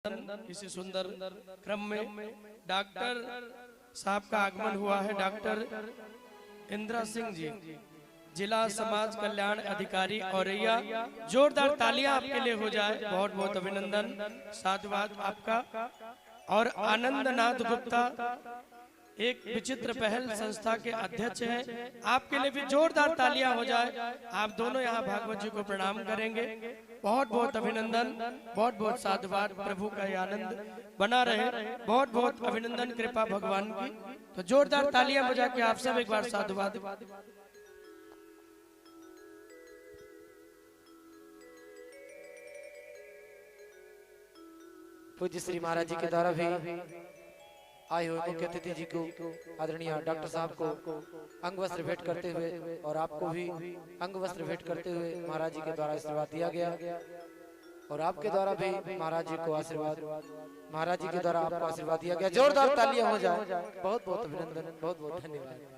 किसी सुंदर क्रम में डॉक्टर साहब का आगमन हुआ है। डॉक्टर इंदिरा सिंह जी, जिला समाज कल्याण अधिकारी औरैया। जोरदार तालियां आपके लिए हो जाए। बहुत बहुत अभिनंदन, साधुवाद आपका। और आनंद नाथ गुप्ता एक विचित्र पहल संस्था के अध्यक्ष हैं, आपके लिए भी जोरदार तालियां हो जाए। आप दोनों यहाँ भागवत जी को प्रणाम करेंगे। बहुत बहुत अभिनंदन, बहुत बहुत साधुवाद। प्रभु का ये आनंद बना रहे। बहुत बहुत अभिनंदन कृपा भगवान की। तो जोरदार तालियां बजा के आप सब एक बार साधुवाद। पूज्य श्री महाराज जी के द्वारा भी आए हुए मुख्य अतिथि जी को, आदरणीय डॉक्टर साहब को अंग वस्त्र भेंट करते हुए और आपको भी अंग वस्त्र भेंट करते हुए महाराज जी के द्वारा आशीर्वाद दिया गया। और आपके द्वारा भी महाराज जी को आशीर्वाद, महाराज जी के द्वारा आपको आशीर्वाद दिया गया। जोरदार तालियां हो जाए। बहुत बहुत अभिनंदन, बहुत बहुत धन्यवाद।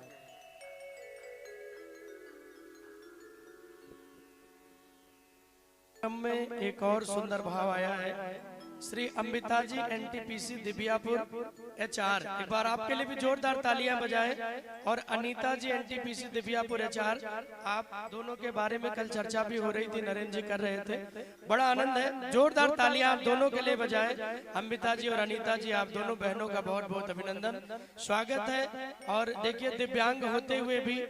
में एक और सुंदर भाव आया है। श्री अम्बिता जी एनटीपीसी दिव्यापुर HR, एक बार आपके लिए भी जोरदार तालियां बजाएं। और अनीता जी एनटीपीसी दिव्यापुर HR, आप दोनों के बारे में कल चर्चा भी हो रही थी, नरेंद्र जी कर रहे थे। बड़ा आनंद है। जोरदार तालियां आप दोनों के लिए बजाएं। अम्बिता जी और अनीता जी, आप दोनों बहनों का बहुत बहुत अभिनंदन, स्वागत है। और देखिए, दिव्यांग होते हुए भी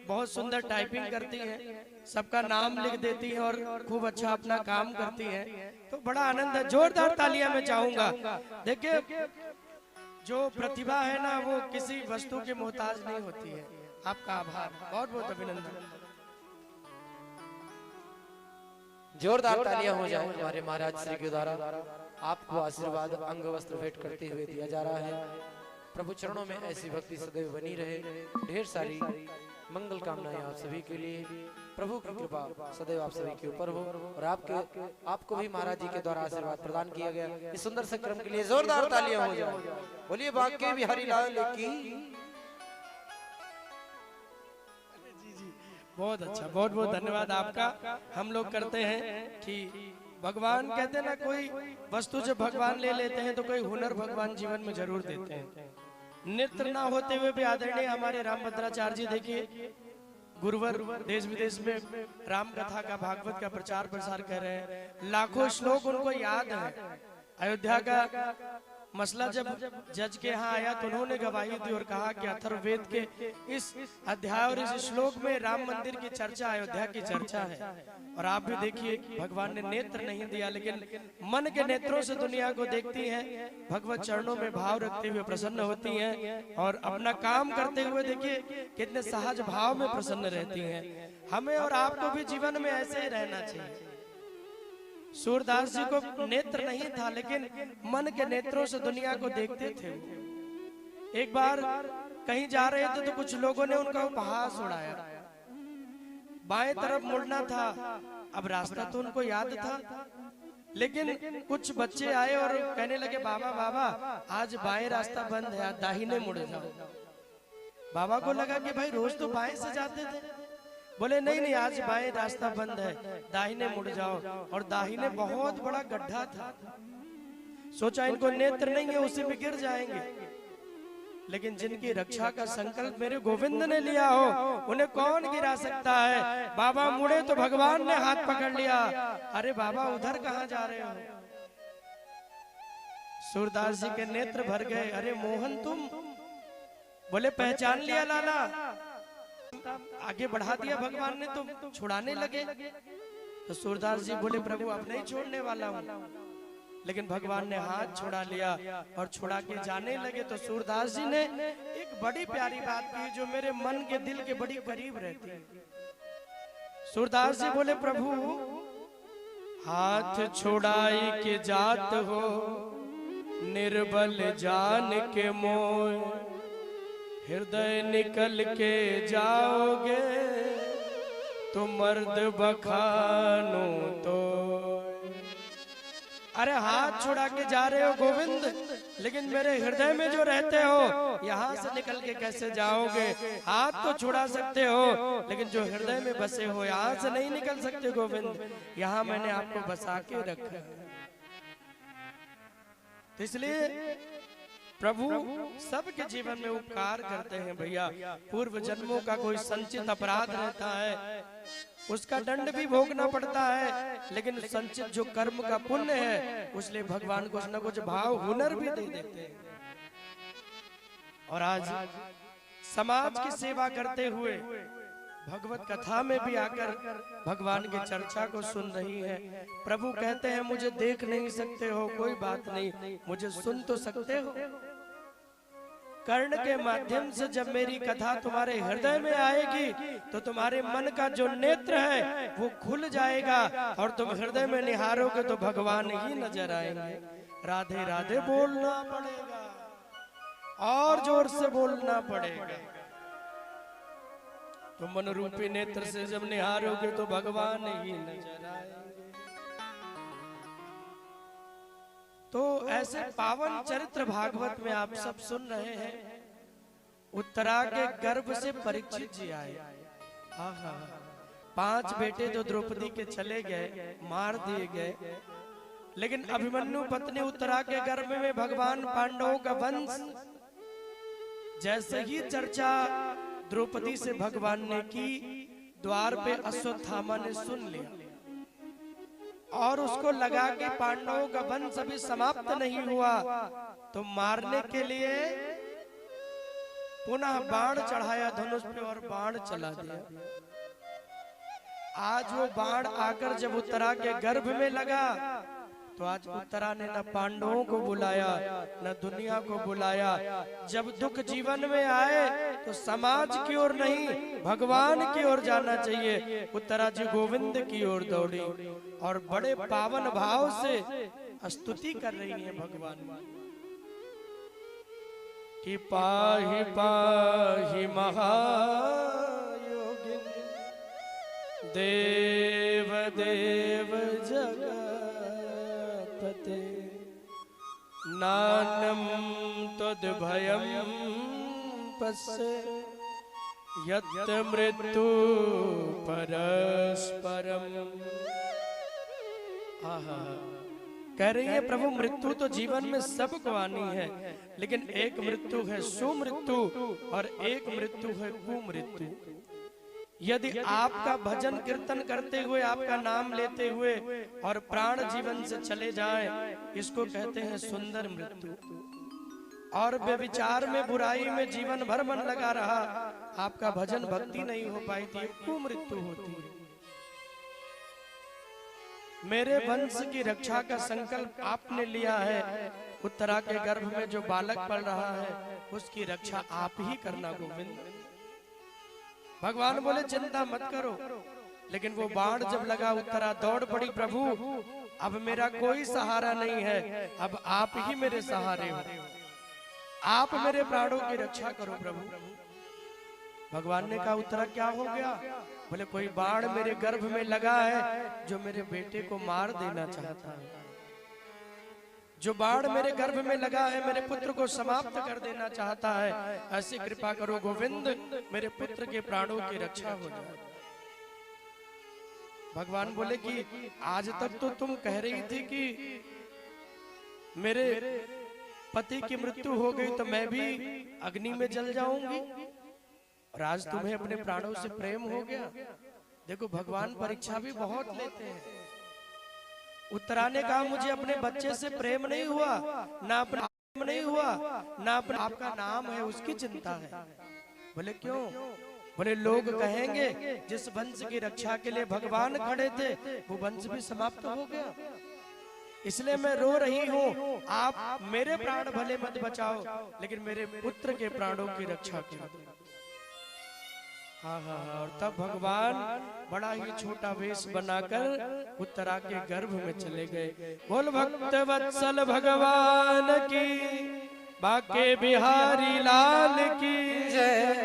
बहुत सुंदर टाइपिंग करती हैं, सबका नाम लिख देती हैं और खूब अच्छा अपना काम करती हैं। तो बड़ा आनंद है। जोरदार तालियां मैं चाहूंगा। देखिए, जो प्रतिभा है ना, वो किसी वस्तु के मोहताज नहीं होती है। आपका आभार, बहुत बहुत अभिनंदन। जोरदार तालियां हो जाए। हमारे महाराज श्री के द्वारा आपको आशीर्वाद अंग वस्त्र भेंट करते हुए दिया जा रहा है। प्रभु चरणों में ऐसी भक्ति सदैव बनी रहे। ढेर सारी मंगल कामनाएं आप सभी के लिए। प्रभु की कृपा सदैव आप सभी के ऊपर हो। और आपको भी महाराज जी के द्वारा आशीर्वाद प्रदान किया गया। इस सुंदर से क्रम के लिए जोरदार तालियां हो जाए। बोलिए बांके बिहारी लाल की। बहुत अच्छा, बहुत बहुत धन्यवाद आपका। हम लोग करते हैं कि भगवान कहते हैं ना, कोई वस्तु जब भगवान ले लेते हैं तो कोई हुनर भगवान जीवन में जरूर देते हैं। नृत्य ना होते हुए भी आदरणीय हमारे रामभद्राचार्य जी, देखिए गुरुवर देश विदेश में राम कथा का, भागवत का प्रचार प्रसार कर रहे हैं। लाखों श्लोक उनको याद है। अयोध्या का मसला जब जज के यहाँ आया तो उन्होंने गवाही दी और कहा कि अथर्ववेद के इस अध्याय और इस श्लोक में राम मंदिर की चर्चा, अयोध्या की चर्चा है। और आप भी देखिए, भगवान ने नेत्र नहीं दिया, लेकिन मन के नेत्रों से दुनिया को देखती हैं, भगवत चरणों में भाव रखते हुए प्रसन्न होती हैं। और अपना काम करते हुए देखिए कितने सहज भाव में प्रसन्न रहती हैं। हमें और आपको भी जीवन में ऐसे ही रहना चाहिए। सूरदास जी को नेत्र नहीं था, लेकिन मन के नेत्रों से दुनिया को देखते थे। एक बार कहीं जा रहे थे तो कुछ लोगों ने उनका उपहास उड़ाया। बाएं तरफ मुड़ना था, अब रास्ता तो उनको याद था, लेकिन कुछ बच्चे आए और कहने लगे, बाबा बाबा आज बाएं रास्ता बंद है, दाहिने मुड़ जाओ। बाबा को लगा कि भाई रोज तो बाएं से जाते थे। बोले नहीं नहीं, आज बाएं रास्ता बंद है, दाहिने मुड़ जाओ। और दाहिने बहुत बड़ा गड्ढा था। सोचा इनको नेत्र नहीं है, उसी में गिर जाएंगे। लेकिन जिनकी रक्षा का संकल्प मेरे गोविंद ने लिया हो, उन्हें कौन गिरा सकता है। बाबा मुड़े तो भगवान ने हाथ पकड़ लिया। अरे बाबा उधर कहाँ जा रहे हो। सूरदास जी के नेत्र भर गए। अरे मोहन तुम, बोले पहचान लिया लाला। आगे बढ़ा दिया भगवान ने तो छुड़ाने लगे। तो सूरदास जी बोले, प्रभु अब नहीं छोड़ने वाला हूँ। लेकिन भगवान ने हाथ छुड़ा लिया और छुड़ा के जाने लगे। तो सूरदास जी ने एक बड़ी प्यारी बात की, जो मेरे मन के दिल के बड़ी करीब रहती है। सूरदास जी बोले, प्रभु हाथ छुड़ाई के जात हो, निर्बल जान के मोह, हृदय निकल के जाओगे तो मर्द बखानो तो। अरे हाथ छुड़ा के जा रहे हो गोविंद, लेकिन मेरे हृदय में जो रहते हो, यहाँ से निकल के कैसे जाओगे। हाथ तो छुड़ा सकते हो, लेकिन जो हृदय में बसे हो यहाँ से नहीं निकल सकते गोविंद। यहाँ मैंने आपको बसा के रखा। तो इसलिए प्रभु सबके जीवन में उपकार करते हैं भैया। पूर्व जन्मों का कोई संचित अपराध रहता है, उसका दंड भी भोगना पड़ता है, लेकिन संचित जो कर्म का पुण्य है उसलिए भगवान कुछ न कुछ भाव हुनर भी दे देते हैं। और आज समाज की सेवा करते हुए भगवत कथा में भी आकर भगवान की चर्चा को सुन रही है। प्रभु कहते हैं मुझे देख नहीं सकते हो, कोई बात नहीं, मुझे सुन तो सकते हो। कर्ण के माध्यम से जब मेरी कथा तुम्हारे हृदय में आएगी तो तुम्हारे मन का जो नेत्र है वो खुल जाएगा और तुम हृदय में निहारोगे तो भगवान ही नजर आएंगे। राधे राधे बोलना पड़ेगा और जोर से बोलना पड़ेगा। तो मन रूपी नेत्र से जब निहारोगे तो भगवान ही नजर आएंगे। तो ऐसे पावन चरित्र भागवत में आप सब सुन रहे हैं। उत्तरा के गर्भ से परीक्षित जी आए। आहा, 5 बेटे तो द्रौपदी के चले गए, मार दिए गए, लेकिन अभिमन्यु पत्नी उत्तरा के गर्भ में भगवान पांडवों का वंश। जैसे ही चर्चा द्रौपदी से भगवान ने की, द्वार पे अश्वत्थामा ने सुन लिया और उसको लगा कि पांडवों का वंश अभी समाप्त नहीं हुआ, तो मारने के लिए पुनः बाण चढ़ाया धनुष पे और बाण चला दिया। आज वो बाण आकर जब उत्तरा के गर्भ में लगा तो आज उत्तरा ने न पांडवों को बुलाया न दुनिया को बुलाया। जब दुख जीवन में आए तो समाज की ओर नहीं भगवान की ओर जाना चाहिए। उत्तरा जी गोविंद की ओर दौड़ी और बड़े पावन भाव से स्तुति कर रही है भगवान कि पाहि पाहि महायोगिन देव देव जगत्पते नानम तद्भयं पश्य यत् मृत्यु परस्परम। आहा, कह रही है प्रभु मृत्यु तो जीवन में सबको आनी है, लेकिन एक मृत्यु है सुमृत्यु और एक मृत्यु है कुमृत्यु। यदि आपका भजन कीर्तन करते हुए आपका नाम लेते हुए और प्राण जीवन से चले जाएं, इसको कहते हैं सुंदर मृत्यु। और व्यभिचार में बुराई में जीवन भर मन लगा रहा, आपका भजन भक्ति नहीं हो पाई थी, कुमृत्यु होती है। मेरे वंश की रक्षा का संकल्प आपने लिया है। उत्तरा के गर्भ में जो बालक पल रहा है उसकी रक्षा आप ही करना गोविंद। भगवान बोले चिंता मत करो, लेकिन वो बाण जब लगा उत्तरा दौड़ पड़ी, प्रभु अब मेरा कोई सहारा नहीं है, अब आप ही मेरे सहारे हो, आप मेरे प्राणों की रक्षा करो प्रभु। भगवान ने कहा उत्तरा क्या हो गया? बोले कोई बाण मेरे गर्भ में लगा है जो मेरे बेटे को मार देना चाहता है। जो बाण मेरे गर्भ में लगा है मेरे पुत्र को समाप्त कर देना चाहता है। ऐसी कृपा करो गोविंद, मेरे पुत्र के प्राणों की रक्षा हो जाए। भगवान बोले कि आज तक तो तुम कह रही थी कि मेरे पति की मृत्यु हो गई तो मैं भी अग्नि में जल जाऊंगी, और आज तुम्हें अपने प्राणों से प्रेम हो गया। देखो भगवान परीक्षा भी बहुत लेते हैं। उत्तरा ने कहा मुझे अपने बच्चे से प्रेम नहीं हुआ, ना अपना नहीं हुआ, ना अपना आपका नाम है उसकी चिंता है। बोले क्यों? बोले लोग कहेंगे जिस वंश की रक्षा के लिए भगवान खड़े थे वो वंश भी समाप्त हो गया, इसलिए मैं रो रही हूँ। आप मेरे प्राण भले मत बचाओ, लेकिन मेरे पुत्र के प्राणों की रक्षा करो। हाँ हाँ, और तब भगवान बड़ा ही छोटा वेश बनाकर उत्तरा के गर्भ में चले गए। बोल भक्त वत्सल भगवान की, बाके बिहारी लाल की जय।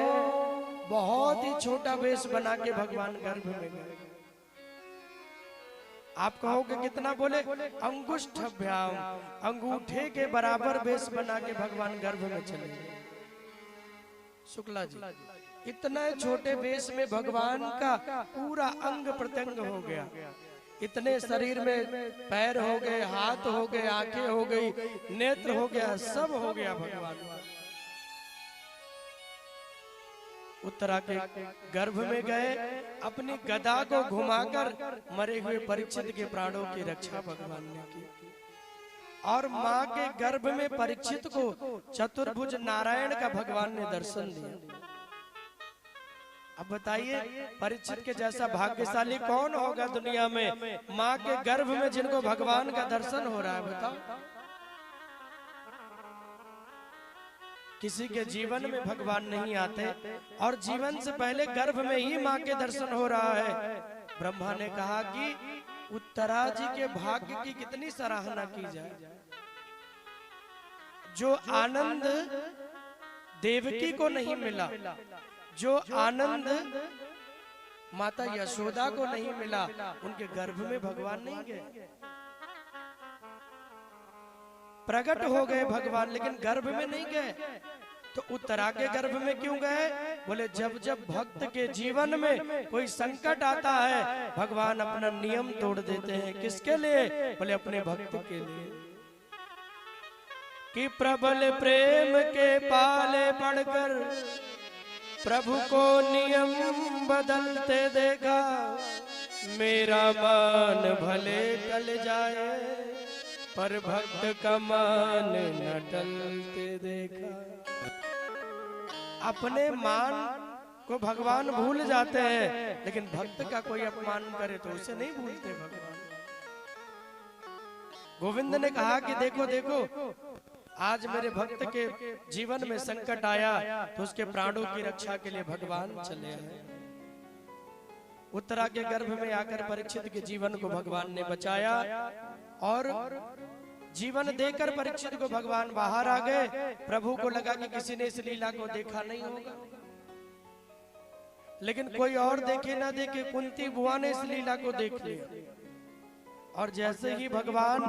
बहुत ही छोटा वेश बना के भगवान गर्भ में गए। आप कहोगे कितना? बोले अंगुष्ठभ्याम, अंगूठे के बराबर वेश बना के भगवान गर्भ में चले गए। शुक्ला जी इतना छोटे वेश में भगवान का पूरा अंग प्रत्यंग हो गया। इतने शरीर में पैर हो गए, हाथ हो गए, आंखें हो गई, नेत्र हो गया, सब हो गया भगवान। उत्तरा के गर्भ में गए, अपनी गदा को घुमाकर मरे हुए परीक्षित के प्राणों की रक्षा भगवान ने की। और मां के गर्भ में परीक्षित को चतुर्भुज नारायण का भगवान ने दर्शन दिया। अब बताइए, परीक्षित के जैसा भाग्यशाली कौन होगा दुनिया में, मां के गर्भ में जिनको भगवान का दर्शन हो रहा है। बताओ, किसी के जीवन में भगवान नहीं आते और जीवन से पहले गर्भ में ही मां के दर्शन हो रहा है। ब्रह्मा ने कहा कि उत्तरा जी के भाग्य की कितनी सराहना की जाए। जो आनंद देवकी को नहीं मिला, जो आनंद माता यशोदा को नहीं मिला, उनके गर्भ में भगवान नहीं गए। प्रकट हो गए भगवान, लेकिन गर्भ में नहीं गए। तो उत्तरा के गर्भ में क्यों गए? बोले जब जब भक्त के जीवन में कोई संकट आता है, भगवान अपना नियम तोड़ देते हैं। किसके लिए? बोले अपने भक्त के लिए। कि प्रबल प्रेम के पाले पड़कर प्रभु को नियम बदलते देखा, मेरा मान भले टल जाए पर भक्त का मान न टलते देखा। अपने मान को भगवान भूल जाते हैं, लेकिन भक्त का कोई अपमान करे तो उसे नहीं भूलते भगवान। गोविंद ने कहा कि देखो देखो, आज मेरे भक्त के जीवन में संकट आया तो उसके प्राणों की रक्षा के लिए भगवान चले आए। उत्तरा के गर्भ में आकर परीक्षित के जीवन को भगवान ने बचाया और जीवन देकर परीक्षित को भगवान बाहर आ गए। प्रभु को लगा कि किसी ने इस लीला को देखा नहीं होगा, लेकिन कोई और देखे ना देखे, कुंती बुआ ने इस लीला को देख लिया। और जैसे ही भगवान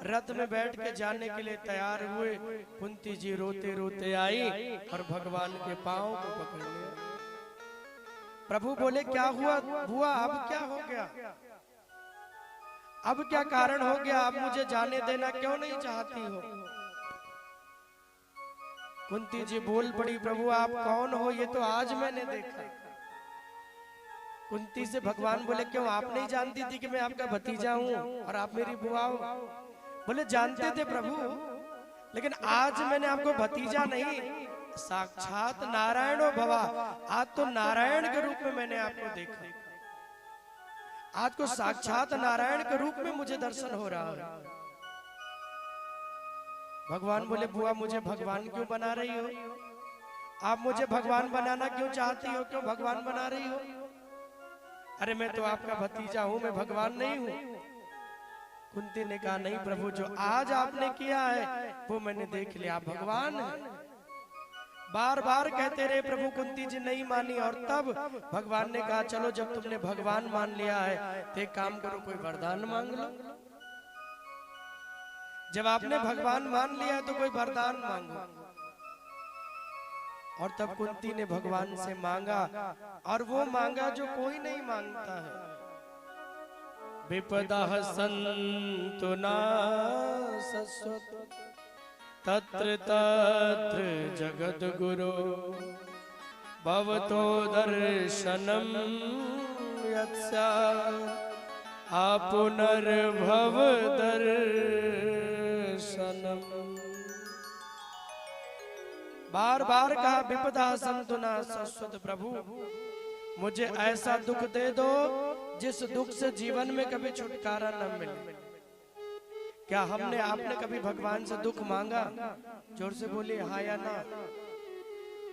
रथ में बैठ के जाने के लिए तैयार हुए, कुंती जी रोते रोते आई और भगवान के पांव को पकड़ लिया। प्रभु बोले क्या हुआ बुआ, अब क्या हो गया, अब क्या कारण हो गया, अब मुझे जाने देना क्यों नहीं चाहती हो? कुंती जी बोल पड़ी, प्रभु आप कौन हो, ये तो आज मैंने देखा। कुंती से भगवान बोले क्यों, आप नहीं जानती थी कि मैं आपका भतीजा हूँ और आप मेरी बुआ हो? बोले जानते थे प्रभु, लेकिन आज मैंने आपको भतीजा नहीं, साक्षात नारायणो भवा, आज तो नारायण के रूप में मैंने आपको देखा। आज को साक्षात नारायण के रूप में मुझे दर्शन हो रहा है। भगवान बोले बुआ मुझे भगवान क्यों बना रही हो? आप मुझे भगवान बनाना क्यों चाहती हो, क्यों भगवान बना रही हो? अरे मैं तो आपका भतीजा हूं, मैं भगवान नहीं हूं। कुंती ने कहा नहीं प्रभु, जो आज आपने किया है वो मैंने देख लिया, आप भगवान हैं। बार बार कहते रहे प्रभु, कुंती जी नहीं मानी। और तब भगवान ने कहा चलो जब तुमने भगवान मान लिया है तो एक काम करो, कोई वरदान मांग लो। जब आपने भगवान मान लिया तो कोई वरदान मांगो। और तब कुंती ने भगवान से मांगा, और वो मांगा जो कोई नहीं मांगता है। विपदा सन्तु न सस्वत तत्र तत्र जगद्गुरो भवतो दर्शनम यत्स्या आपुनर्भव दर्शनम। बार बार कहा विपदा सन्तु न सस्वत, प्रभु मुझे ऐसा दुख दे दो जिस दुख से जीवन में कभी छुटकारा न मिले। क्या हमने आपने कभी भगवान से दुख मांगा? जोर से बोलिए हाँ या ना,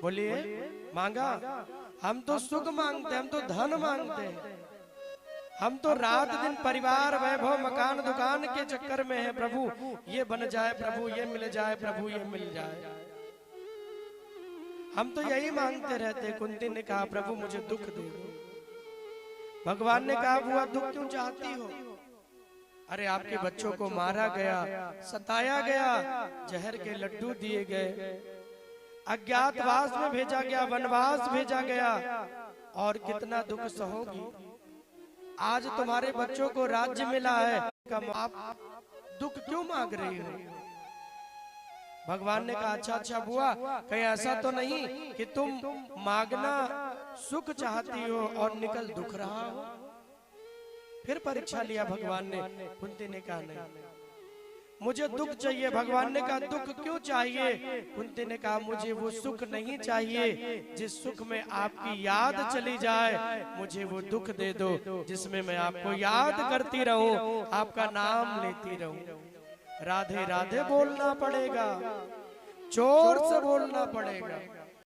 बोलिए मांगा। हम तो सुख मांगते, हम तो धन मांगते हैं, हम तो रात दिन परिवार वैभव मकान दुकान के चक्कर में है। प्रभु ये बन जाए, प्रभु ये मिल जाए, प्रभु ये मिल जाए, हम तो यही मांगते रहते। कुंती ने कहा प्रभु मुझे दुख दे दो। भगवान ने कहा बुआ दुख क्यों चाहती हो? अरे आपके बच्चों को मारा गया, सताया गया, जहर के लड्डू दिए गए, अज्ञातवास में भेजा गया, वनवास भेजा गया, और कितना दुख सहोगी। आज तुम्हारे बच्चों को राज्य मिला है, आप दुख क्यों मांग रही हो? भगवान ने कहा अच्छा अच्छा बुआ, कहीं ऐसा तो नहीं कि तुम मांगना सुख चाहती हो और निकल दुख रहा हो? फिर परीक्षा लिया भगवान ने। कुंती ने कहा नहीं, मुझे दुख चाहिए। भगवान ने कहा दुख क्यों चाहिए? कुंती ने कहा मुझे वो सुख नहीं चाहिए जिस सुख में आपकी याद चली जाए, मुझे वो दुख दे दो जिसमें मैं आपको याद करती रहूं, आपका नाम लेती रहूं। राधे राधे बोलना पड़ेगा, जोर से बोलना पड़ेगा।